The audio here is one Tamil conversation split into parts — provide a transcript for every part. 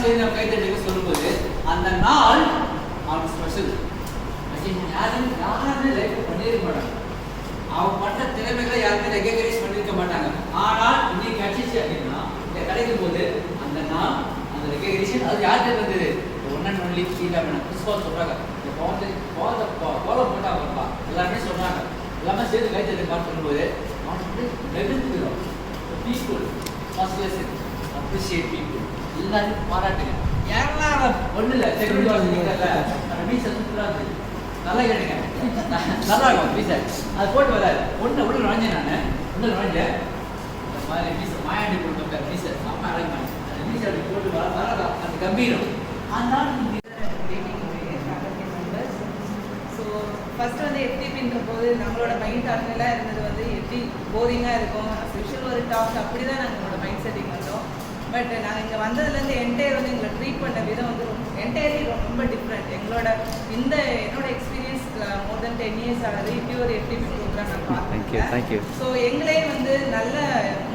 சேர்ந்து நம்ம கைத்தட்டுக்கு சொல்லும்போது அந்த நாள் அவனுக்கு ஸ்பெஷல். யாருமே லைஃப் பண்ணியிருக்க மாட்டாங்க. அவங்க பண்ண திறமைகளை யாருமே ரெகக்னைஸ் பண்ணியிருக்க மாட்டாங்க. ஆனால் இன்னைக்கு கிடைச்சிச்சு அப்படின்னா கிடைக்கும் போது அந்த நாள் அந்த ரெகக்னேஷன் அது யார்கிட்ட இருந்தது? ஒன் அண்ட் ஒன்லி சீதாமன் பிரின்சிபால் சொல்றாங்க. இந்த கோலம் போட்டா வரப்பா எல்லாருமே சொல்றாங்க. எல்லாமே சேர்ந்து கைத்தட்டு பார்த்து சொல்லும்போது அவனுக்கு நெருங்குகிறோம். People first lesson appreciate people. எல்லாரும் பாராட்டுங்க. யாரெல்லாம் ஒன்றும் இல்லை செக்யூரிட்டி வாசிக்கிறல மீசை சூப்பராக இருந்துச்சு. நல்லா கேட்டுங்க, நல்லா இருக்கும் மீசை. அது போட்டு வராது. உள்ள நுழைஞ்சேன். நான் உள்ள நுழைஞ்சேன். இந்த மாதிரி மீசை மாயாண்டி போட்டு மீசை அம்மா அழகாங்க. அந்த மீசை அப்படி போட்டு வரதா அந்த கம்பீரம். அதனால ஃபர்ஸ்ட் வந்து எஃப்டிபின்ற போது நம்மளோட மைண்ட் அங்கெல்லாம் இருந்தது வந்து எப்படி போரிங்காக இருக்கும், ஸ்பெஷல் ஒரு டாக் அப்படி தான் நாங்களோட மைண்ட் செட்டிங் வந்தோம். பட் நாங்கள் இங்கே வந்ததுலேருந்து என்டையர் வந்து எங்களை ட்ரீட் பண்ண விதம் வந்து என்டையர்லி ரொம்ப டிஃப்ரெண்ட். எங்களோட என்னோட எக்ஸ்பீரியன்ஸ் மோர் தென் 10 years ஆகுது. இப்படி ஒரு எஃப்டிபி ப்ரோக்ராம் நான் பார்த்தேன். ஸோ எங்களே வந்து நல்ல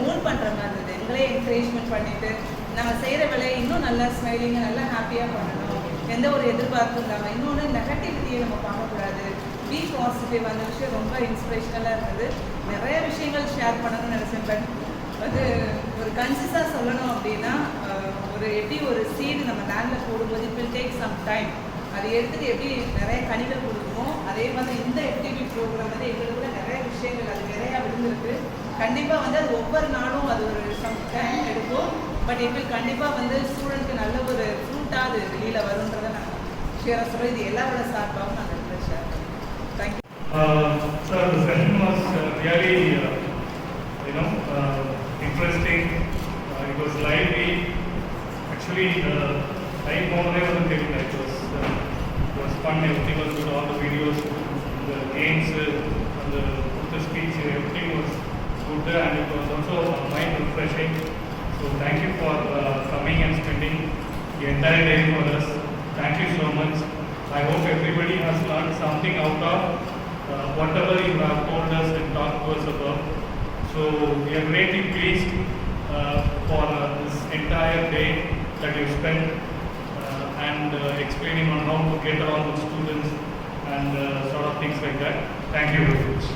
மூவ் பண்ணுற மாதிரி இருந்தது. எங்களே என்கரேஜ்மெண்ட் பண்ணிட்டு நாங்கள் செய்கிற வேலையை இன்னும் நல்லா ஸ்மைலிங்காக நல்லா ஹாப்பியாக பண்ணணும். எந்த ஒரு எதிர்பார்ப்பும் இல்லாமல். இன்னொன்று நெகட்டிவிட்டியை நம்ம பார்க்கக்கூடாது. Be positive. அந்த விஷயம் ரொம்ப இன்ஸ்பிரேஷனலாக இருந்தது. நிறைய விஷயங்கள் ஷேர் பண்ணணும்னு நினச்சேன். பட் அது ஒரு கன்சிஸாக சொல்லணும் அப்படின்னா எப்படி ஒரு சீடு நம்ம லேண்டில் போடும்போது it will take some time. அது எடுத்துகிட்டு எப்படி நிறைய கனிகள் கொடுக்குமோ அதே மாதிரி இந்த எஃப்டிபி ப்ரோக்ராம் வந்து எங்களுக்கு நிறைய விஷயங்கள் அது நிறையா விழுந்திருக்கு. கண்டிப்பாக வந்து அது ஒவ்வொரு நாளும் அது ஒரு சம் டைம் எடுக்கும். பட் இப்போ கண்டிப்பாக வந்து ஸ்டூடெண்ட்க்கு நல்ல ஒரு ஃப்ரூட்டாக அது வெளியில் வரும்ன்றதை நான் ஷேராக சொல்கிறேன். இது எல்லாரோட சார்பாகவும் நான் இதில் ஷேர் பண்ணுறேன். Thank you. Sir, the session was really, interesting. It was lively. Actually, time more than it was fun. Everything was good. All the videos, the games, and the speech, everything was good, and it was also mind refreshing. So thank you for coming and spending the entire day for us. Thank you so much. I hope everybody has learned something out of whatever you have told us and talked to us about. So we are greatly pleased for this entire day that you spent and explaining on how to get along with students and sort of things like that. Thank you very much.